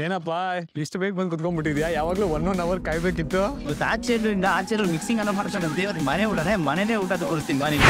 ಏನಪ್ಪಾ ಇಷ್ಟು ಬೇಗ ಬಂದು ಕುತ್ಕೊಂಡ್ಬಿಟ್ಟಿದ್ಯಾ? ಯಾವಾಗಲೂ 1 hour ಕಾಯ್ಬೇಕಿತ್ತು. ಆಚೆಯಿಂದ ಮಿಕ್ಸಿಂಗ್ ಅನ್ನ ಮಾಡ್ಕೊಂಡು ಮನೆ ಊಟನೇ ಮನೇನೇ ಊಟ ತಗೊಳ್ತೀನಿ ಬಾ ನೀನು.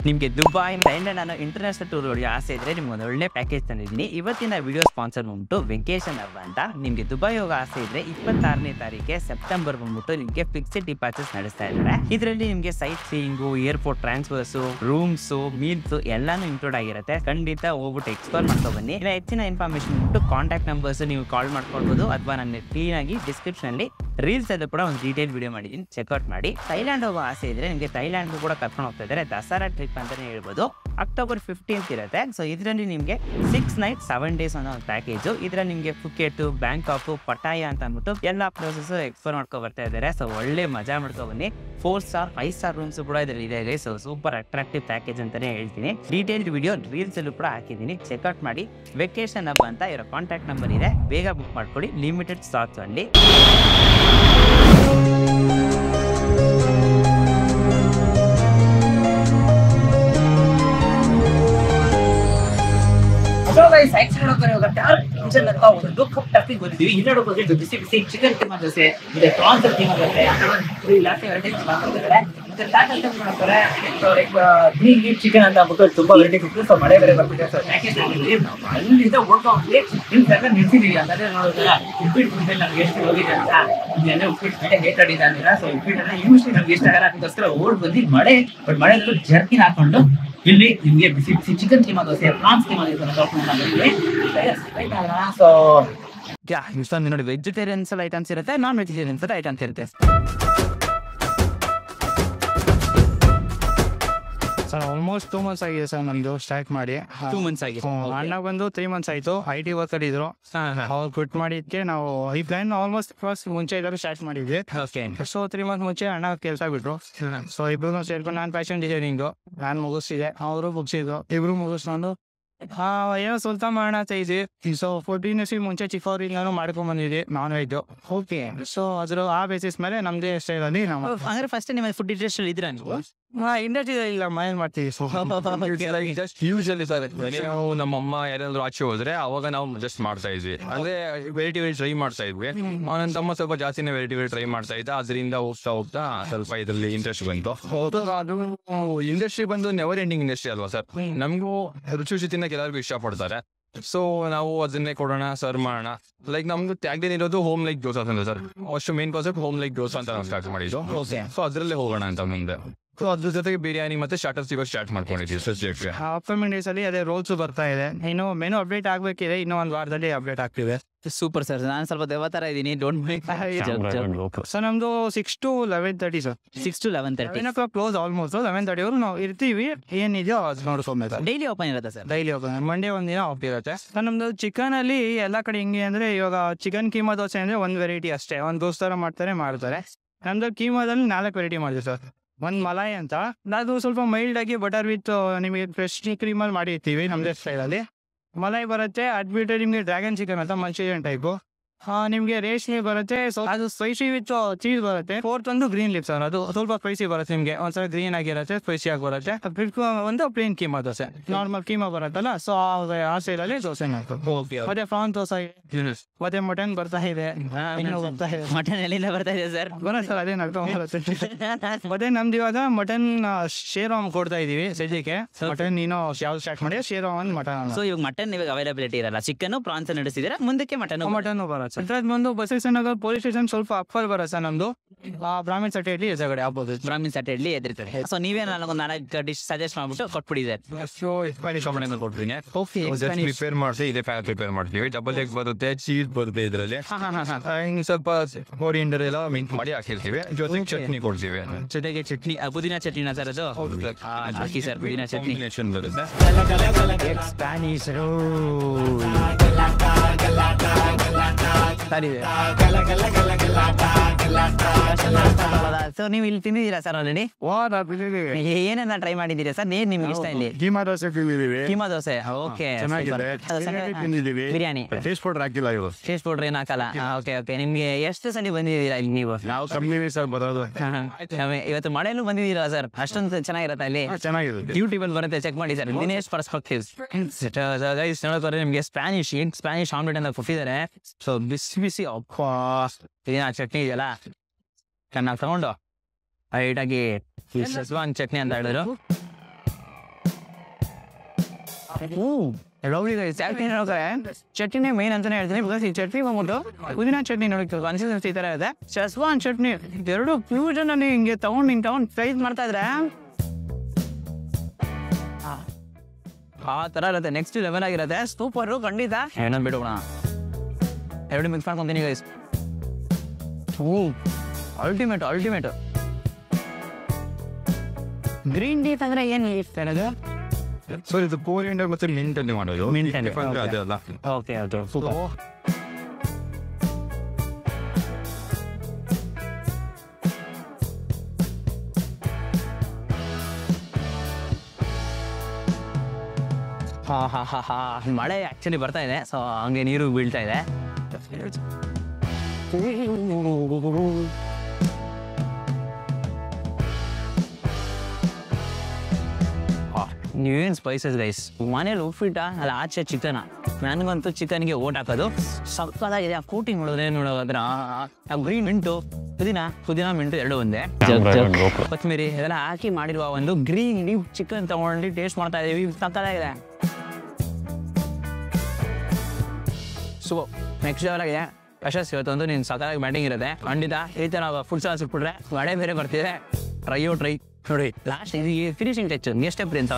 ನಿಮಗೆ ದುಬೈ ಥೈಲ್ಯಾಂಡ್ ಅನ್ನೋ ಇಂಟರ್ನ್ಯಾಷನಲ್ ಟೂರ್ ಹೊಡೆಯೋ ಆಸೆ ಇದ್ರೆ ನಿಮ್ಗೆ ಒಂದು ಒಳ್ಳೆ ಪ್ಯಾಕೇಜ್ ತಂದಿದ್ದೀನಿ. ಇವತ್ತಿನ ವಿಡಿಯೋ ಸ್ಪಾನ್ಸರ್ ಬಂದ್ಬಿಟ್ಟು ವೆಕೇಶನ್ ಹಬ್ ಅಂತ. ನಿಮಗೆ ದುಬೈ ಹೋಗೋ ಆಸೆ ಇದ್ರೆ 26ನೇ ತಾರೀಕಿಗೆ ಸೆಪ್ಟೆಂಬರ್ ಬಂದ್ಬಿಟ್ಟು ನಿಮಗೆ ಫಿಕ್ಸ್ಡ್ ಡಿಪಾರ್ಚರ್ಸ್ ನಡೆಸ್ತಾ ಇದ್ದಾರೆ. ಇದರಲ್ಲಿ ನಿಮಗೆ sight seeing, airport transfers, rooms, meals ಎಲ್ಲಾನು ಇನ್ಕ್ಲೂಡ್ ಆಗಿರುತ್ತೆ. ಖಂಡಿತ ಹೋಗ್ಬಿಟ್ಟು ಎಕ್ಸ್ಪ್ಲೋರ್ ಮಾಡ್ಕೊ ಬನ್ನಿ. ಇನ್ನು ಹೆಚ್ಚಿನ ಇನ್ಫಾರ್ಮೇಶನ್ ಬಿಟ್ಟು ಕಾಂಟ್ಯಾಕ್ಟ್ ನಂಬರ್ಸ್ ನೀವು ಕಾಲ್ ಮಾಡ್ಕೊಳ್ಬಹುದು, ಅಥವಾ ನನ್ನ ಕ್ಲೀನ್ ಆಗಿ ಡಿಸ್ಕ್ರಿಪ್ಷನ್ ಅಲ್ಲಿ ರೀಲ್ಸ್ ಅಲ್ಲೂ ಕೂಡ ಒಂದು ಡೀಟೇಲ್ ವಿಡಿಯೋ ಮಾಡಿದ್ದೀನಿ, ಚೆಕ್ಔಟ್ ಮಾಡಿ. ಥೈಲ್ಯಾಂಡ್ ಹೋಗೋ ಆಸೆ ಇದ್ರೆ ನಿಮಗೆ ಥೈಲ್ಯಾಂಡ್ ಕೂಡ ಕರ್ಕೊಂಡು ಹೋಗ್ತಾ ಇದ್ದಾರೆ. ದಸರಾ ಟ್ರಿಪ್ ಅಂತಾನೆ ಹೇಳ್ಬೋದು. October 15th ಇರುತ್ತೆ. ಸೊ ಇದರಲ್ಲಿ ನಿಮಗೆ 6 nights 7 days ಅನ್ನೋ ಒಂದು ಪ್ಯಾಕೇಜು. ಇದರಲ್ಲಿ ನಿಮಗೆ ಫುಕೆಟ್, ಬ್ಯಾಂಕಾಕ್, ಪಟಾಯ ಅಂತ ಅಂದ್ಬಿಟ್ಟು ಎಲ್ಲ ಪ್ಲೇಸಸ್ ಎಕ್ಸ್ಪ್ಲೋರ್ ಮಾಡ್ಕೊ ಬರ್ತಾ ಇದ್ದಾರೆ. ಸೊ ಒಳ್ಳೆ ಮಜಾ ಮಾಡ್ಕೊ ಬನ್ನಿ. 4 star 5 star ರೂಮ್ಸ್ ಕೂಡ ಇದರಲ್ಲಿ ಇದೆ. ಸೊ ಸೂಪರ್ ಅಟ್ರಾಕ್ಟಿವ್ ಪ್ಯಾಕೇಜ್ ಅಂತಾನೆ ಹೇಳ್ತೀನಿ. ಡೀಟೇಲ್ಡ್ ವಿಡಿಯೋ ರೀಲ್ಸ್ ಅಲ್ಲೂ ಕೂಡ ಹಾಕಿದ್ದೀನಿ, ಚೆಕ್ಔಟ್ ಮಾಡಿ. ವೆಕೇಶನ್ ಹಬ್ ಅಂತ ಇರೋ ಕಾಂಟ್ಯಾಕ್ಟ್ ನಂಬರ್ ಇದೆ, ಬೇಗ ಬುಕ್ ಮಾಡ್ಕೊಳ್ಳಿ. ಲಿಮಿಟೆಡ್ ಸ್ಟಾಕ್ಸ್ ಅಲ್ಲಿ. ಬಿಸಿ ಬಿಸಿ chicken keema dosa, prawns keema dosa, chicken ಅಂತ ಅಂದ್ಬಿಟ್ಟು ತುಂಬಾ ವೆರೈಟಿ ಸಿಗ್ತದೆ. ಸೊ ಮಳೆ ಬೇರೆ ಬರ್ಬಿಟ್ಟೆ. ಸೊ ಅಲ್ಲಿಂದ ಓಡ್ಕೊಂಡ್ಬಿಟ್ಟು ನಿಲ್ಸಿದೀವಿ ಅಂತಂದ್ರೆ ನೋಡಿದ್ರೆ ಉಪ್ಪಿಟ್ಟು ನಮ್ಗೆ ಎಷ್ಟು ಹೋಗಿದೆ ಅಂತ ಅಂದ್ರೆ ಉಪ್ಪಿಟ್ಟು ನೇತಾಡಿದ ಅಂದ್ರೆ. ಸೊ ಉಪ್ಪಿಟ್ಟನ್ನ ಯೂಸ್ ನಮ್ಗೆ ಇಷ್ಟ ಆಗಲ್ಲ ಅದಕ್ಕೋಸ್ಕರ ಓಡ್ ಬಂದು ಮಳೆಯಲ್ಲೂ ಜರ್ಕಿನ್ ಹಾಕೊಂಡು ಇಲ್ಲಿ ನಿಮ್ಗೆ ಬಿಸಿ ಬಿಸಿ chicken keema dosa, prawns keema dosa. So ನೋಡಿ, ವೆಜಿಟೇರಿಯನ್ಸ್ ಐಟಮ್ಸ್ ಇರುತ್ತೆ, ನಾನ್ ವೆಜಿಟೇರಿಯನ್ಸ್ ಐಟಮ್ಸ್ ಇರುತ್ತೆ. ಸರ್ ಆಲ್ಮೋಸ್ಟ್ 2 months ಆಗಿದೆ ಸರ್ ನಮ್ದು ಸ್ಟಾರ್ಟ್ ಮಾಡಿ. 2 months ಆಗಿದೆ. ಅಣ್ಣ ಬಂದು 3 months ಆಯ್ತು. IT ವರ್ಕ್ ಅಲ್ಲಿ ಇದ್ರು, ಅವ್ರು ಕ್ವಿಟ್ ಮಾಡಿದ್ಕೆ ನಾವು ಈ ಪ್ಲಾನ್ ಆಲ್ಮೋಸ್ಟ್ ಫಸ್ಟ್ ಮುಂಚೆ ಇದ್ರು ಸ್ಟಾರ್ಟ್ ಮಾಡಿದ್ವಿ. ಸೊ 3 months ಮುಂಚೆ ಅಣ್ಣ ಕೆಲಸ ಬಿಟ್ರು. ಸೊ ಇಬ್ರು ಸೇರ್ಕೊಂಡು ನಾನು ಫ್ಯಾಷನ್ ಡಿಸೈನಿಂಗು ನಾನು ಮುಗಿಸ್ತಿದ್ದೆ, ಅವರು ಮುಗಿಸಿದ್ರು. ಇಬ್ರು ಮುಗಿಸ್ಕೊಂಡು ಏನೋ ಸ್ವಲ್ಪ ಮಾಡೋಣ ಅಂತ ಇದ್ವಿ. ಸೊ 14 years ಮುಂಚೆ ಚಿಕ್ಕವ್ರಿಂದ ಮಾಡ್ಕೊಂಡ್ ಬಂದಿದ್ವಿ ನಾನ್ ವೆಜ್. ಓಕೆ, ಸೊ ಅದ್ರ ಆ ಬೇಸಿಸ್ ಮೇಲೆ ನಮ್ದೇ ಸ್ಟೈಲ್ ಅಲ್ಲಿ ನಾವು ಅಂದ್ರೆ ಫಸ್ಟ್ ನಿಮ್ಮ ಫುಡ್ ಇಂಡಸ್ಟ್ರಿ ಇದ್ರ ನೀವು? ಇಂಡಸ್ಟ್ರಿ ಇಲ್ಲ, ಮನೇಲಿ ಮಾಡ್ತೀವಿ. ಯೂಶಲಿ ಸರ್ ನಾವು ನಮ್ಮಮ್ಮ ಯಾರಾದ್ರು ಆಚೆ ಹೋದ್ರೆ ಅವಾಗ ನಾವು ಜಸ್ಟ್ ಮಾಡ್ತಾ ಇದ್ವಿ, ಅಂದ್ರೆ ವೆರೈಟಿ ಟ್ರೈ ಮಾಡ್ತಾ ಇದ್ವಿ. ನನ್ನ ತಮ್ಮ ಸ್ವಲ್ಪ ಜಾಸ್ತಿನೇ ವೆರೈಟಿ ಟ್ರೈ ಮಾಡ್ತಾ ಇದ್ದ, ಅದರಿಂದ ಹೋಗ್ತಾ ಸ್ವಲ್ಪ ಇದರಲ್ಲಿ ಇಂಟ್ರೆಸ್ಟ್ ಬಂತು. ಅದು ಇಂಡಸ್ಟ್ರಿ ಬಂದು ನೆವರ್ ಎಂಡಿಂಗ್ ಇಂಡಸ್ಟ್ರಿ ಅಲ್ವಾ ಸರ್. ನಮಗೂ ರುಚಿ ತಿನ್ನಕ್ಕೆ ಎಲ್ಲರಿಗೂ ಇಷ್ಟಪಡ್ತಾರೆ. ಸೊ ನಾವು ಅದನ್ನೇ ಕೊಡೋಣ, ಸರ್ವ್ ಮಾಡೋಣ. ಲೈಕ್ ನಮ್ದು ಟ್ಯಾಗ್ಲೈನ್ ಇರೋದು ಹೋಮ್ ಲೈಕ್ ದೋಸೆ ಅಂತ ಸರ್. ಅಷ್ಟು main concept home like dosa ಅಂತ ನಾವು ಸ್ಟಾರ್ಟ್ ಮಾಡಿದ್ದು. ಸೊ ಅದರಲ್ಲೇ ಹೋಗೋಣ ಅಂತ ಮುಂದೆ. ಸೊ ಅದ್ರ ಜೊತೆಗೆ ಬಿರಿಯಾನಿ ಮತ್ತೆ ಸ್ಟಾರ್ಟರ್ಸ್ ಇವಾಗ ಸ್ಟಾರ್ಟ್ ಮಾಡ್ಕೊಂಡಿದ್ದೀವಿ. ಅಪ್ಕಮಿಂಗ್ ಡೇಸ್ ಅಲ್ಲಿ ಅದೇ ರೋಲ್ಸ್ ಬರ್ತಾ ಇದೆ. ಇನ್ನು ಮೆನು ಅಪ್ಡೇಟ್ ಆಗ್ಬೇಕಿದೆ, ಇನ್ನೂ 1 ವಾರದಲ್ಲಿ ಅಪ್ಡೇಟ್ ಆಗ್ತಿದೆ. ಸೂಪರ್ ಸರ್, ನಾನು ಸ್ವಲ್ಪ ದೇವ ತರ ಇದ್ದೀನಿ. Don't mind. ಸರ್ ನಮ್ದು 6 to 11:30 sir. 6 to 11:30 11 o'clock close. Almost 11:30 ನಾವು ಇರ್ತೀವಿ. ಏನಿದೆಯೋ ಅದು ನೋಡ್ಕೊಂಬೇಕು. ಡೈಲಿ ಓಪನ್ ಇರುತ್ತೆ ಸರ್? Daily open. ಮಂಡೇ ಒಂದಿನ ಆಫ್ ಇರುತ್ತೆ. ಸರ್ ನಮ್ದು ಚಿಕನ್ ಅಲ್ಲಿ ಎಲ್ಲಾ ಕಡೆ ಹೆಂಗೆ ಅಂದ್ರೆ, ಇವಾಗ ಚಿಕನ್ ಕೀಮಾ ದೋಸೆ ಅಂದ್ರೆ 1 ವೆರೈಟಿ ಅಷ್ಟೇ, 1 ದೋಸೆ ತರ ಮಾಡ್ತಾರೆ. ನಮ್ದು ಕೀಮಾದಲ್ಲಿ 4 ವೆರೈಟಿ ಮಾಡ್ತೀವಿ ಸರ್. 1 ಮಲಾಯ್ ಅಂತ, ಅದು ಸ್ವಲ್ಪ ಮೈಲ್ಡ್ ಆಗಿ ಬಟರ್ ವಿತ್ ನಿಮಗೆ ಫ್ರೆಶ್ ಕ್ರೀಮಲ್ಲಿ ಮಾಡಿರ್ತೀವಿ ನಮ್ದೇ ಸ್ಟೈಲಲ್ಲಿ. ಮಲಾಯ್ ಬರುತ್ತೆ. ಅದ್ಬಿಟ್ಟು ನಿಮಗೆ ಡ್ರ್ಯಾಗನ್ ಚಿಕನ್ ಅಂತ ಮಂಚೂರಿಯನ್ ಟೈಪು. ನಿಮಗೆ ರೇಷ್ಮೆ ಬರುತ್ತೆ, ಅದು ಸ್ಪೈಸಿ ವಿತ್ ಚೀಸ್ ಬರುತ್ತೆ. 4th ಒಂದು ಗ್ರೀನ್ ಲೀಫ್ಸ್, ಅದು ಸ್ವಲ್ಪ ಸ್ಪೈಸಿ ಬರುತ್ತೆ. ನಿಮಗೆ ಒಂದ್ಸಲ ಗ್ರೀನ್ ಆಗಿರುತ್ತೆ, ಸ್ಪೈಸಿ ಆಗಿ ಬರುತ್ತೆ. ಒಂದು ಪ್ಲೇನ್ ಕೀಮಾ ದೋಸೆ, ನಾರ್ಮಲ್ ಕೀಮಾ ಬರುತ್ತಲ್ಲ, ಸೊ ಆ ಸೈಡಲ್ಲಿ ದೋಸೆ ಮತ್ತೆ ಪ್ರಾನ್ ದೋಸೆ, ಮತ್ತೆ ಮಟನ್ ಬರ್ತಾ ಇದೆ. ಮಟನ್ ಎಲ್ಲಿಂದ ಬರ್ತಾ ಇದೆ ಸರ್? ಸರ್ ಅದೇ ಮತ್ತೆ ನಮ್ದು ಇವಾಗ ಮಟನ್ ಶೇರ್ವಾಮ್ ಕೊಡ್ತಾ ಇದೀವಿ ಸದ್ಯಕ್ಕೆ. ಮಟನ್ ನೀನು ಯಾವ್ದು ಸ್ಟಾರ್ಟ್ ಮಾಡಿ ಶೇರ್ವಾಮ್ ಮಟನ್. ಸೊ ಇವಾಗ ಮಟನ್ ಇವಾಗ ಅವೈಲಬಿಲಿಟಿ ಇರಲ್ಲ, ಚಿಕನ್ ಪ್ರಾನ್ಸ್ ನಡೆಸಿದ್ರೆ ಮುಂದಕ್ಕೆ ಮಟನ್ ಬರುತ್ತೆ. ಬಂದು ಬಸವೇಶ್ವರನಗರ ಪೊಲೀಸ್ ಸ್ಟೇಷನ್ ಸ್ವಲ್ಪ ಅಪ್ಪರ್ ಬರುತ್ತೆ ನಮ್ದು. ಬ್ರಾಹ್ಮಣ್ ಸಟೇಡ್ಲಿ ಎದುರುಗಡೆ ಆಗ್ಬೋದು. ಬ್ರಾಹ್ಮಣ್ ಸಟೇಡ್ಲಿ ಎದುರುತ್ತದೆ. ಸೊ ನೀವೇ ನನಗೊಂದು 4 ಡಿಶ್ ಸಜೆಸ್ಟ್ ಮಾಡ್ಬಿಟ್ಟು ಕೊಟ್ಬಿಡಿ ಸರ್. ಕೊಡ್ತೀನಿ. ಪ್ರಿಪೇರ್ ಮಾಡಿಸಿ ಇದೇ ಪ್ಯಾನ್ ಪ್ರಿಪೇರ್ ಮಾಡ್ತೀವಿ. ಡಬಲ್ ಎಗ್ ಬರುತ್ತೆ, ಚೀಸ್ ಬರುತ್ತೆ ಇದರಲ್ಲಿ. ಸ್ವಲ್ಪ ಕೋರಿಯಂಡರ್ ಎಲ್ಲ ಮಿಕ್ಸ್ ಮಾಡಿ ಹಾಕಿರ್ತೀವಿ. ಜೊತೆಗೆ ಚಟ್ನಿ ಕೊಡ್ತೀವಿ. ಜೊತೆಗೆ ಚಟ್ನಿ, ಪುದೀನ ಚಟ್ನಿನ ಸರ್ ಅದು? ಹಾಕಿ ಸರ್, ಪುದೀನ ಚಟ್ನಿ ಬರುತ್ತೆ. ಸ್ಪ್ಯಾನಿಷ್ ಸರಿ. ಸೊ ನೀವು ಇಲ್ಲಿ ತಿಂದಿದ್ದೀರಾ ಸರ್ ಆಲ್ರೆಡಿ? ಏನೆಲ್ಲ ಟ್ರೈ ಮಾಡಿದ್ದೀರಾ ಸರ್? ಏನ್ ನಿಮ್ಗೆ ಇಷ್ಟ ಇಲ್ಲಿ? ಕೀಮಾ ದೋಸೆ ತಿಂದಿದ್ದೀವಿ, ಕೀಮಾ ದೋಸೆ. ಓಕೆ, ಚೆನ್ನಾಗಿದೆ. ತಿಂದಿದ್ದೀವಿ. ಬಿರಿಯಾನಿ ಟೇಸ್ಟ್ ಪೌಡರ್ ಹಾಕಿಲ್ಲ ಇವು. ಟೇಸ್ಟ್ ಪೌಡರ್ ಏನು ಹಾಕಲ್ಲ. Okay okay. ನಿಮ್ಗೆ ಎಷ್ಟು ಸಲ ಬಂದಿದ್ದೀರಾ ಇಲ್ಲಿ ನೀವು? ನಾವು ಕಮ್ಮಿ ಸರ್ ಬರೋದು. ಇವತ್ತು ಮಳೆಯಲ್ಲೂ ಬಂದಿದ್ದೀರಾ ಸರ್? ಅಷ್ಟೊಂದು ಚೆನ್ನಾಗಿರತ್ತೆ ಅಲ್ಲಿ? ಚೆನ್ನಾಗಿದೆ. ಯೂಟ್ಯೂಬ್ ಅಲ್ಲಿ ಬರುತ್ತೆ, ಚೆಕ್ ಮಾಡಿ ಸರ್. ದಿನೇಶ್ ಪರ್ಸ್ಪೆಕ್ಟಿವ್ಸ್ ನೋಡೋದ್ರೆ ನಿಮ್ಗೆ ಸ್ಪ್ಯಾನಿಶ್ ಆಮ್ಲೆಟ್ ಅಂತ ಕೊಟ್ಟಿದ್ದಾರೆ. ಸೊ ಬಿಸಿ ಬಿಸಿ ಅಪ್ಪ ಚಟ್ನಿ ಇದೆಯಲ್ಲ ಚೆನ್ನಾಗಿ ತಗೊಂಡು ಹೈಟಾಗಿ ಶೆಜ್ವಾನ್ ಚಟ್ನಿ ಅಂತ ಹೇಳಿದ್ರು. ಚಟ್ನಿ ಮೈನ್ ಅಂತಾನೆ ಹೇಳ್ತೀನಿ. ಬಿಕಾಸ್ ಈ ಚಟ್ನಿ ಬಂದ್ಬಿಟ್ಟು ಪುದೀನ ಚಟ್ನಿ ನೋಡಿ ಕನ್ಸಿಸ್ಟೆನ್ಸಿ ಈ ತರ ಇದೆ. ಶೆಜ್ವಾನ್ ಚಟ್ನಿ ಎರಡು ಫ್ಯೂಷನ್ ಅಲ್ಲಿ ಹಿಂಗೆ ತಗೊಂಡು ಫ್ರೈಸ್ ಮಾಡ್ತಾ ಇದ್ರೆ ಆ ತರ ಇರುತ್ತೆ. ನೆಕ್ಸ್ಟ್ ಲೆವೆಲ್ ಆಗಿರುತ್ತೆ. ಸೂಪರ್ ಖಂಡಿತ. ಏನಂದ್ ಬಿಡೋಣ, ಎರಡು ಮಿಕ್ಸ್ ಮಾಡ್ಕೊಂತೀನಿ ಗೈಸ್. ಅಲ್ಟಿಮೇಟ್. ಗ್ರೀನ್ ಟೀ ಅಂದ್ರೆ ಏನು ಇರ್ತದೆ? ಸೊ ಇದು ಕೋರಿಯಂಡರ್ ಮತ್ತೆ ಮಿಂಟ್ ಅಲ್ಲಿ ಮಾಡೋದು. ಅದೆಲ್ಲ ಓಕೆ ಅದು ಸೂಪರ್. ಮಳೆ ಆಕ್ಚುಲಿ ಬರ್ತಾ ಇದೆ, ಸೊ ಹಂಗೆ ನೀರು ಬೀಳ್ತಾ ಇದೆ. ನೀವೇನು ಸ್ಪೈಸಸ್ ಗೈಸ್. ಮನೇಲಿ ಉಪ್ಪಿಟ್ಟ ಅಲ್ಲ ಆಚೆ ಚಿಕನ. ನನಗಂತೂ ಚಿಕನ್ಗೆ ಓಟ್ ಹಾಕೋದು ಸಕ್ಕತ್ತಾಗಿದೆ. ಆ ಕೋಟಿಂಗ್ ನೋಡೋದ್ರ ಗ್ರೀನ್ ಮಿಂಟು ಪುದೀನ ಮಿಂಟು ಎರಡು ಒಂದೇ, ಕೊತ್ತಂಬರಿ ಇದೆಲ್ಲ ಹಾಕಿ ಮಾಡಿರುವ ಒಂದು ಗ್ರೀನ್ ಚಿಕನ್ ತಗೊಂಡು ಟೇಸ್ಟ್ ಮಾಡ್ತಾ ಇದೀವಿ. ಸಕ್ಕತ್ತಾಗಿದೆ. ಸೊ ನೆಕ್ಸ್ಟ್ ಲೆವೆಲ್ ಆಗಿದೆ. ಯಶಸ್ ಇವತ್ತೊಂದು ನೀನು ಸಕ್ಕತ್ತಾಗಿ ಬ್ಯಾಟಿಂಗ್ ಇರುತ್ತೆ ಖಂಡಿತ. ಈ ಥರ ಫುಡ್ ಸಾಲ ಸಿಕ್ಬಿಟ್ರೆ ಮಳೆ ಬೇರೆ ಬರ್ತಿದೆ. ಟ್ರೈ ನೋಡಿ. ಲಾಸ್ಟ್ ಇದು ಫಿನಿಶಿಂಗ್ ಟಚ್ ನೆಕ್ಸ್ಟ್ ಸ್ಟೆಪ್ ಅಂತ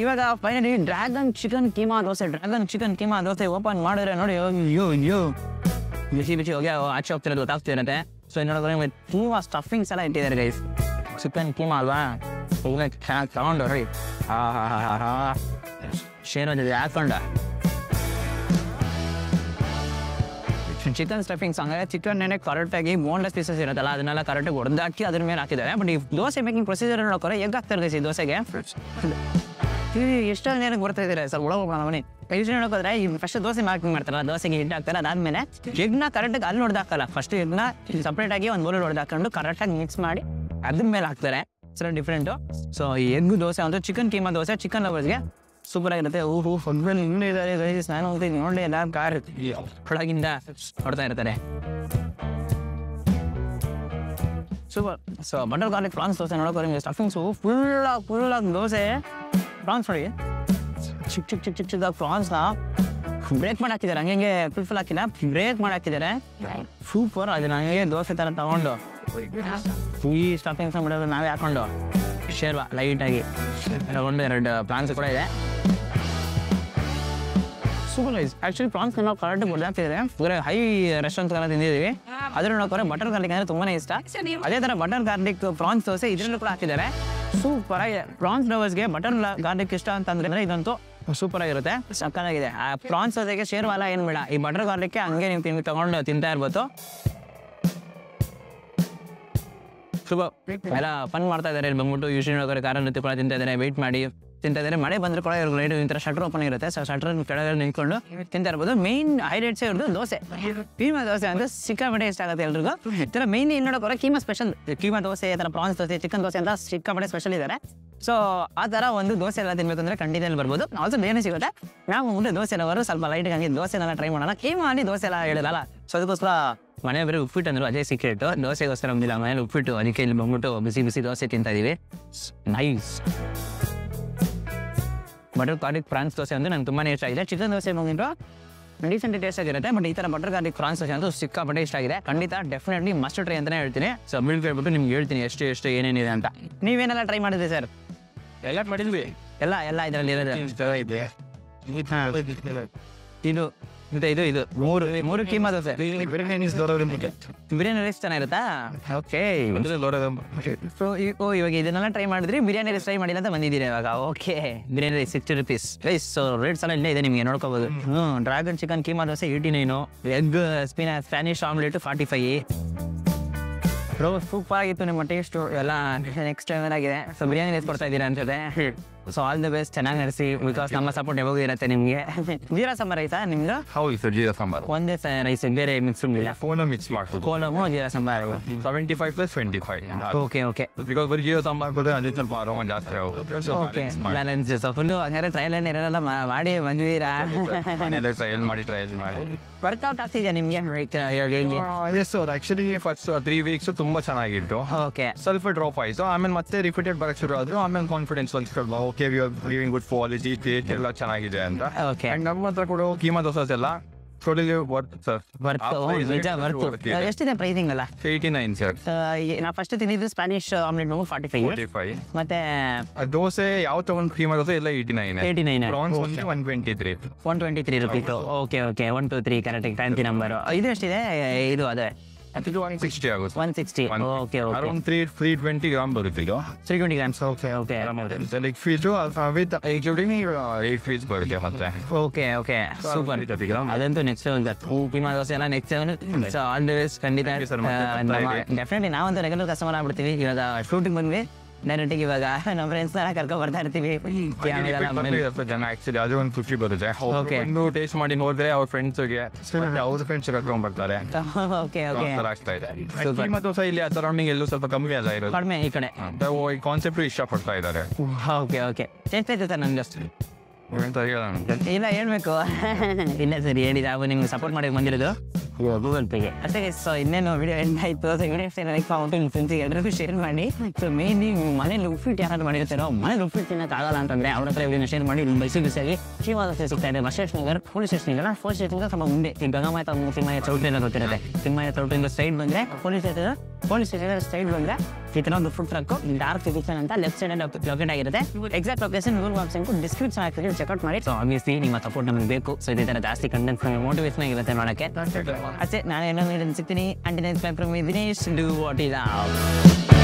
ಇವಾಗ finally dragon chicken keema dosa open ಮಾಡಿದ್ರೆ ನೋಡಿ. ಅಯ್ಯೋ ಬಿಸಿ ಹೋಗಿ ಆಚೆ ಹೋಗ್ತಿರೋದು ಗೊತ್ತಾಗ್ತಿರುತ್ತೆ. ಸೊ ನೋಡಿದ್ರೆ ತುಂಬ ಸ್ಟಫಿಂಗ್ಸ್ ಎಲ್ಲ ಇಟ್ಟಿದ್ದಾರೆ ಗೈಸ್. ಚಿಕನ್ ಕೀಮಾ ಅಲ್ವಾ, ಚೆನ್ನಾಗಿ ತಗೊಂಡು ನೋಡಿ. ಶೇರ್ ಹಾಕೊಂಡ ಚಿಕನ್ ಸ್ಟಫಿಂಗ್ಸ್. ಹಂಗಾಗಿ ಚಿಕನ್ ನೆನೆ ಕರೆಕ್ಟಾಗಿ ಬೋನ್ಲೆಸ್ ಪೀಸಸ್ ಇರುತ್ತಲ್ಲ ಅದನ್ನೆಲ್ಲ ಕರೆಕ್ಟಾಗಿ ಹೊಡೆದಾಕಿ ಅದ್ರ ಮೇಲೆ ಹಾಕಿದ್ದಾರೆ. ಬಟ್ ಈ ದೋಸೆ ಮೇಕಿಂಗ್ ಪ್ರೊಸೀಜರ್ ನೋಡ್ತಾರೆ ಎಗ್ ಹಾಕ್ತಾರೆ ಗೈಸ್ ಈ ದೋಸೆಗೆ. ಎಷ್ಟೊಂದು ಏನಕ್ಕೆ ಬರ್ತಾ ಇದ್ದಾರೆ ಸರ್ ಒಳಗೋಗೋಣ ಮನೆ. ಯೂಶ್ವಲಿ ನೋಡೋದ್ರೆ ಈ ಫಸ್ಟ್ ದೋಸೆ ಮೇಕಿಂಗ್ ಮಾಡ್ತಾರಲ್ಲ, ದೋಸೆಗೆ ಹಿಟ್ಟು ಹಾಕ್ತಾರೆ. ಅದಾದ್ಮೇಲೆ ಎಗ್ನ ಕರೆಕ್ಟಾಗಿ ಅಲ್ಲಿ ಹೊಡೆದಾಕಲ್ಲ, ಫಸ್ಟ್ ಎಗ್ನ ಸಪ್ರೇಟಾಗಿ ಒಂದು ಬೋಲ್ ಹೊಡೆದಾಕೊಂಡು ಕರೆಕ್ಟಾಗಿ ಮಿಕ್ಸ್ ಮಾಡಿ ಅದ್ರ ಮೇಲೆ ಹಾಕ್ತಾರೆ. Sir different. ಸೊ ಈ ಎಗ್ ದೋಸೆ ಅಂದರೆ ಚಿಕನ್ ಕೀಮಾ ದೋಸೆ ಚಿಕನ್ ಲವರ್ಸ್ಗೆ ಸೂಪರ್ ಆಗಿರುತ್ತೆ. ಫುಟ್ಬಾಲ್ ಇನ್ನೂ ಇದ್ದಾರೆ ಗೈಸ್. ನಾನು ಹೋಗ್ತೀನಿ ನೋಡಿ ಎಲ್ಲ ಕಾರ್ ಒಳಗಿಂದ ಹೊಡ್ತಾ ಇರ್ತಾರೆ. Super. So butter garlic prawns dosa ನೋಡೋಕೆ ಸ್ಟಫಿಂಗ್ಸು ಫುಲ್ಲಾಗಿ ದೋಸೆ ಪ್ರಾನ್ಸ್ ನೋಡಿ. ಚಿಕ್ಕದಾಗಿ ಪ್ರಾನ್ಸ್ನ ಬ್ರೇಕ್ ಮಾಡಿ ಹಾಕಿದ್ದಾರೆ. ಹಂಗೆ ಫುಲ್ ಹಾಕಿಲ್ಲ, ಬ್ರೇಕ್ ಮಾಡಿ ಹಾಕಿದ್ದಾರೆ. ಸೂಪರ್. ಅದನ್ನ ಹಂಗೆ ದೋಸೆ ಥರ ತಗೊಂಡು ಈ ಸ್ಟಫಿಂಗ್ಸ್ನ ಬಿಡೋದು ನಾವೇ ಹಾಕೊಂಡು ಶೇರ್ವಾ ಲೈಟಾಗಿ ಒಂದು ಎರಡು ಪ್ರಾನ್ಸ್ ಕೂಡ ಇದೆ. Super guys. ಆ್ಯಕ್ಚುಲಿ ಪ್ರಾನ್ಸ್ ನಾವು ಕರೆಕ್ಟಾಗಿ ಹೊಡೆದಾಗ್ತಿದ್ದಾರೆ. ಬೇರೆ ಹೈ ರೆಸ್ಟೋರೆಂಟ್ ಎಲ್ಲ ತಿಂದಿದ್ದೀವಿ. ಅದ್ರ ನೋಡೋಕೆ ಬಟರ್ ಗಾರ್ಲಿಕ್ ಅಂದರೆ ತುಂಬಾ ಇಷ್ಟ. ಅದೇ ಥರ ಬಟರ್ ಗಾರ್ಲಿಕ್ ಪ್ರಾನ್ಸ್ ದೋಸೆ ಇದರಲ್ಲೂ ಕೂಡ ಹಾಕಿದ್ದಾರೆ. ಸೂಪರ್ ಆಗಿದೆ. ಪ್ರಾನ್ಸ್ ಲವರ್ಸ್ಗೆ ಬಟರ್ ಗಾರ್ಲಿಕ್ ಇಷ್ಟ ಅಂತಂದ್ರೆ ಇದಂತೂ ಸೂಪರ್ ಆಗಿರುತ್ತೆ. ಸಕ್ಕತ್ತಾಗಿದೆ. ಆ ಪ್ರಾನ್ಸ್ ದೋಸೆಗೆ ಶೇರ್ವಾಲ ಏನು ಬೇಡ, ಈ ಬಟರ್ ಗಾರ್ಲಿಕ್ಕೆ ಹಂಗೆ ನೀವು ತಗೊಂಡು ತಿಂತಾ ಇರ್ಬೋದು. ಸೂಪರ್. ಎಲ್ಲ ಫನ್ ಮಾಡ್ತಾ ಇದ್ದಾರೆ ಇಲ್ಲಿ ಬಂದ್ಬಿಟ್ಟು. ಯೂಶ್ವಲಿ ನೋಡೋಕೆ ಕಾರಲ್ಲಿ ಕೂಡ ತಿಂತಾ ಇದ್ದಾರೆ, ವೆಯ್ಟ್ ಮಾಡಿ ತಿಂತಾ ಇದ್ದಾರೆ. ಮಳೆ ಬಂದರೆ ಕೂಡ ಇವ್ರಿಗೆ ಲೈಟ್ ಈ ಥರ ಶಟರ್ ಓಪನ್ ಇರುತ್ತೆ. ಸೊ ಶಟರ್ ಕೆಳಗೆ ನಿಂತ್ಕೊಂಡು ತಿಂತಾ ಇರ್ಬೋದು. ಮೇನ್ ಹೈಲೈಟ್ಸೇ ಇರೋದು ದೋಸೆ. ಕೀಮಾ ದೋಸೆ ಅಂದರೆ ಸಿಕ್ಕಾಪಟ್ಟೆ ಇಷ್ಟ ಆಗುತ್ತೆ ಎಲ್ರಿಗೂ. ಈ ಥರ ಮೇನ್ ಏನು ನೋಡೋಕೆ ಕೀಮಾ ಸ್ಪೆಷಲ್. ಕೀಮಾ ದೋಸೆ, ಈ ಥರ ಪ್ರಾನ್ಸ್ ದೋಸೆ, ಚಿಕನ್ ದೋಸೆ ಅಂತ ಸಿಕ್ಕಾಪಟ್ಟೆ ಸ್ಪೆಷಲ್ ಇದ್ದಾರೆ. ಸೊ ಆ ಥರ ಒಂದು ದೋಸೆ ಎಲ್ಲ ತಿನ್ಬೇಕು ಅಂದರೆ ಖಂಡಿತ ಬರ್ಬೋದು. ಆಲ್ಸೋ ಬೇರೆ ಸಿಗುತ್ತೆ. ನಾವು ಮುಂದೆ ದೋಸೆ ಎಲ್ಲವರು ಸ್ವಲ್ಪ ಲೈಟಿಗೆ ಹಂಗೆ ದೋಸೆನೆಲ್ಲ ಟ್ರೈ ಮಾಡೋಣ. ಕೀಮಾ ಅಲ್ಲಿ ದೋಸೆ ಎಲ್ಲ ಹೇಳಿರಲ್ಲ. ಸೊ ಅದಕ್ಕೋಸ್ಕರ ಮನೆ ಬೇರೆ ಉಪ್ಪಿಟ್ಟು ಅಂದರು ಅದೇ ಸೀಕ್ರೆಟು. ದೋಸೆಗೋಸ್ಕರ ಬಂದಿಲ್ಲ, ಮನೇಲಿ ಉಪ್ಪಿಟ್ಟು. ಅದಕ್ಕೆ ಇಲ್ಲಿ ಬಂದ್ಬಿಟ್ಟು ಬಿಸಿ ದೋಸೆ ತಿಂತಾ ಇದೀವಿ. Nice. Butter garlic prawns dosa ಅಂದ್ರೆ ನಂಗೆ ತುಂಬಾ ಇಷ್ಟ ಆಗಿದೆ. ಚಿಕನ್ ದೋಸೆ ಬಂದಿರೋ ಡಿಸೆಂಟ್ ಟೇಸ್ಟ್ ಆಗಿರುತ್ತೆ, ಬಟ್ ಈ ಥರ ಬಟರ್ ಗಾರ್ಲಿಕ್ ಪ್ರಾನ್ಸ್ ದೋಸೆ ಅಂತೂ ಸಿಕ್ಕಾಪಟ್ಟೆ ಇಷ್ಟ ಆಗಿದೆ. ಖಂಡಿತ ಡೆಫಿನೆಟ್ಲಿ ಮಸ್ಟ್ ಟ್ರೈ ಅಂತಲೇ ಹೇಳ್ತೀನಿ. ಸೊ ಬಿಲ್ ಕೇಳ್ಬಿಟ್ಟು ನಿಮ್ಗೆ ಹೇಳ್ತೀನಿ ಎಷ್ಟು ಏನೇನಿದೆ ಅಂತ. ನೀವೇನೆಲ್ಲ ಟ್ರೈ ಮಾಡಿದ್ರಿ ಸರ್? ಎಲ್ಲ ಮಾಡಿದ್ವಿ. ಎಲ್ಲ ಇದರಲ್ಲಿ ಇರೋದು ಇದೆ ಇದು ಇದು ಮೂರು ಕೀಮಾ ದೋಸೆ. ಬಿರಿಯಾನಿ ರೈಸ್ ಚೆನ್ನಾಗಿರುತ್ತಾ? ಓಕೆ. ಸೊ ಇವಾಗ ಇದನ್ನೆಲ್ಲ ಟ್ರೈ ಮಾಡಿದ್ರಿ, ಬಿರಿಯಾನಿ ರೈಸ್ ಟ್ರೈ ಮಾಡಿಲ್ಲ ಅಂತ ಬಂದಿದ್ದೀರಿ ಇವಾಗ. Okay, biryani rice 60 rupees rice. So rates ಎಲ್ಲ ಇಲ್ಲೇ ಇದೆ, ನಿಮಗೆ ನೋಡ್ಕೋಬೋದು. Dragon chicken keema dosa 89, egg Spanish omelette 45. Bro super ಆಗಿತ್ತು ನಿಮ್ಮ ಟೇಸ್ಟು ಎಲ್ಲ ನೆಕ್ಸ್ಟ್ ಟೈಮ್ ಆಗಿದೆ. ಸೊ ಬಿರಿಯಾನಿ ರೈಸ್ ಕೊಡ್ತಾ ಇದ್ದೀರಾ ಅನ್ಸುತ್ತೆ. ಸೊ ಆಲ್ ದಿ ಬೆಸ್ಟ್, ಚೆನ್ನಾಗಿ ನಡೆಸಿ, ಬಿಕಾಸ್ ನಮ್ಮ ಸಪೋರ್ಟ್ ಯಾವಾಗ ಇರುತ್ತೆ ನಿಮಗೆ. ಜೀರಾ ಸಾಂಬಾರ್ ಆಯ್ತಾ ನಿಮ್ಗೆ? ಹೌದು ಸರ್, ಜೀರಾ ಸಾಂಬಾರು ಒಂದೇ ರೈಸ್, ಬೇರೆ ಮಿಕ್ಸ್ ಇಲ್ಲ. ಫೋನ ಮಿಕ್ಸ್ ಮಾಡ್ಬೋದು. ಕೋಲಮು ಜೀರಾ ಸಾಂಬಾರು 75 + 25. ಓಕೆ ಬಿಕಾಸ್ ಬರೀ ಜೀರಾ ಸಾಂಬಾರು ಕೊಟ್ಟರೆ ಅದೇ ಸ್ವಲ್ಪ ಆರೋಮ ಜಾಸ್ತಿ ಆಗುತ್ತೆ. Okay balance. ಸೊ ಫುಲ್ಲು ಹಾಗಾದ್ರೆ ಟ್ರಯಲ್ ಏನಿರಲ್ಲ ಮಾಡಿ ಬಂದಿದ್ದೀರಾ? ಟ್ರಯಲ್ ಮಾಡಿ ವರ್ಕೌಟ್ ಆಗ್ತಿದೆಯಾ ನಿಮಗೆ? Yes sir, actually first 3 weeks ತುಂಬಾ ಚೆನ್ನಾಗಿತ್ತು. ಓಕೆ, ಸ್ವಲ್ಪ ಡ್ರಾಪ್ ಆಯಿತು. ಆಮೇಲೆ ಮತ್ತೆ ರಿಪೀಟೆಡ್ ಬರಕ್ಕೆ ಶುರು ಆದ್ರು. ಆಮೇಲೆ confidence okay, we are living good quality, taste ಎಲ್ಲ ಚೆನ್ನಾಗಿದೆ ಅಂತ. ಓಕೆ. ಅಂಡ್ ನಮ್ಮ ಹತ್ರ ಕೊಡೋ ಕೀಮಾ ದೋಸೆ ಎಲ್ಲ ಟೋಟಲಿ ವರ್ತ್ ಸರ್. ನಿಜ ವರ್ತು. ಎಷ್ಟಿದೆ ಪ್ರೈಸಿಂಗ್ ಅಲ್ಲ? 89 ಸರ್. ನಾ ಫಸ್ಟ್ ತಿಂದಿದ್ದು ಸ್ಪ್ಯಾನಿಷ್ ಆಮ್ಲೆಟ್ 45. 45. ಮತ್ತೆ ದೋಸೆ ಯಾವ ತಗೊಂಡ್ ಕೀಮಾ ದೋಸೆ ಎಲ್ಲ 89. 89 prawns 123. 123 rupees. Okay 1 2 3 correct fancy number. ಇದು ಎಷ್ಟಿದೆ? ಇದು ಅದೇ 160 ಆಗುತ್ತೆ. 160. ಓಕೆ ಅರೌಂಡ್ 320 ಗ್ರಾಮ್ ಬರುತ್ತೆ ಇದು. 320 grams. Okay like piece with including 8 piece ಬರುತ್ತೆ ಮತ್ತೆ. Okay super. ಅದಂತೂ ನೆಕ್ಸ್ಟ್ ಕೀಮಾ ದೋಸೆ ಎಲ್ಲ ನೆಕ್ಸ್ಟ್ ಆಲ್ ದಿ ಬೆಸ್ಟ್. ಖಂಡಿತ ಡೆಫಿನೆಟ್ಲಿ ನಾವಂತೂ ರೆಗ್ಯುಲರ್ ಕಸ್ಟಮರ್ ಆಗ್ಬಿಡ್ತೀವಿ. ಇವಾಗ ಶೂಟಿಂಗ್ ಬಂದ್ವಿ ಡೈರೆಕ್ಟಿಗೆ, ಇವಾಗ ನಮ್ಮ ಫ್ರೆಂಡ್ಸ್ ಕರ್ಕೊಂಡು ಬರ್ತಾ ಇರ್ತೀವಿ. ಜನ ಆಕ್ಚುಲಿ ಅದು ಒಂದು ಖುಷಿ ಬರುತ್ತೆ. ಒಂದು ಟೇಸ್ಟ್ ಮಾಡಿ ನೋಡಿದ್ರೆ ಅವ್ರ ಫ್ರೆಂಡ್ಸ್ಗೆ ಅವ್ರ ಫ್ರೆಂಡ್ಸ್ ಕರ್ಕೊಂಡ್ ಬರ್ತಾರೆ. ಓಕೆ ಆಗ್ತಾ ಇದೆ. ಕೀಮಾ ದೋಸೆ ಇಲ್ಲಿ ಸರೌಂಡಿಂಗ್ ಎಲ್ಲೂ ಸ್ವಲ್ಪ ಕಮ್ಮಿ ಅಲ್ಲ ಇರೋದು, ಕಡಿಮೆ ಈ ಕಡೆ. ಈ ಕಾನ್ಸೆಪ್ಟ್ ಇಷ್ಟಪಡ್ತಾ ಇದ್ದಾರೆ. ಓಕೆ ಟೇಸ್ಟ್ ಆಯ್ತು ಸರ್ ನನಗೆ ಅಷ್ಟು ಅಂತ ಹೇಳೋಣ. ಇಲ್ಲ ಹೇಳ್ಬೇಕು. ಇಲ್ಲ ಸರಿ ಹೇಳಿದ ಅವು ನಿಮ್ಗೆ ಸಪೋರ್ಟ್ ಮಾಡಿ ಬಂದಿರೋದು ಗೂಗಲ್ ಪೇಗೆ ಅಷ್ಟೇ. ಸೊ ಇನ್ನೇನು ವಿಡಿಯೋ ಎಂಡ್ ಆಯಿತು. ಸೊ ವಿಡಿಯೋ ನಿಮ್ಮ ಫ್ರೆಂಡ್ಸಿಗೆ ಎಲ್ಲರಿಗೂ ಶೇರ್ ಮಾಡಿ. ಸೊ ಮೇನ್ಲಿ ಮನೇಲಿ ಉಪ್ಪಿಟ್ಟು ಯಾರು ಮಾಡಿರ್ತಾರೋ, ಮನೇಲಿ ಉಪ್ಪಿಟ್ಟು ತಿನ್ನೋಕ್ಕಾಗಲ್ಲ ಅಂತಂದರೆ ಅವ್ರ ಹತ್ರ ವಿಡಿಯೋನ ಶೇರ್ ಮಾಡಿ. ಬಿಸಿಯಾಗಿ ಕೀಮಾ ದೋಸೆ ಸಿಗ್ತಾ ಇದೆ ಬಸ್ ನಗರ್ ಪೊಲೀಸ್ ಸ್ಟೇಷನ್ಗೆಲ್ಲ. ಪೊಲೀಸ್ ಸ್ಟೇಷನ್ಗೆ ಸ್ವಲ್ಪ ಮುಂದೆ ಈ ಗಂಗಾಮಾತ ಸಿಂಹಾಯ ಚೌಟ್ರಿಯಿಂದ ಗೊತ್ತಿರುತ್ತೆ. ಸಿಂಹಾಯ ಚೌಟ್ರಿಯಿಂದ ಸೈಡ್ ಬಂದರೆ ಪೊಲೀಸ್ ಸ್ಟೇಷನ್ ಸೈಡ್ ಬಂದರೆ ಈ ಥರ ಒಂದು ಫುಡ್ ಟ್ರಕ್ ಡಾರ್ಕ್ ಕಿಚನ್ ಅಂತ ಲೆಫ್ಟ್ ಸೈಡ್ ಲೊಕೇಟ್ ಆಗಿರುತ್ತೆ. Exact location Google maps description ಆಗ್ತದೆ, ಚೆಕ್ಔಟ್ ಮಾಡಿ. ಸೊ ಆಬ್ವಿಯಸ್ಲಿ ನಿಮ್ಮ ಸಪೋರ್ಟ್ ನಮಗೆ ಬೇಕು. ಸೊ ಇದೇ ಥರ ಜಾಸ್ತಿ ಕಂಟೆಂಟ್ಸ್ ನಮಗೆ ಮೋಟಿವೇಶನ್ ಆಗಿರುತ್ತೆ ನೋಡೋಕ್ಕೆ ಅಷ್ಟೇ. ನಾನು ಏನೋ ಸಿಗ್ತೀನಿ. ಅಂಟಿನ ದಿನೇಶ್, ಡೂ ವಾಟ್ ಇಸ್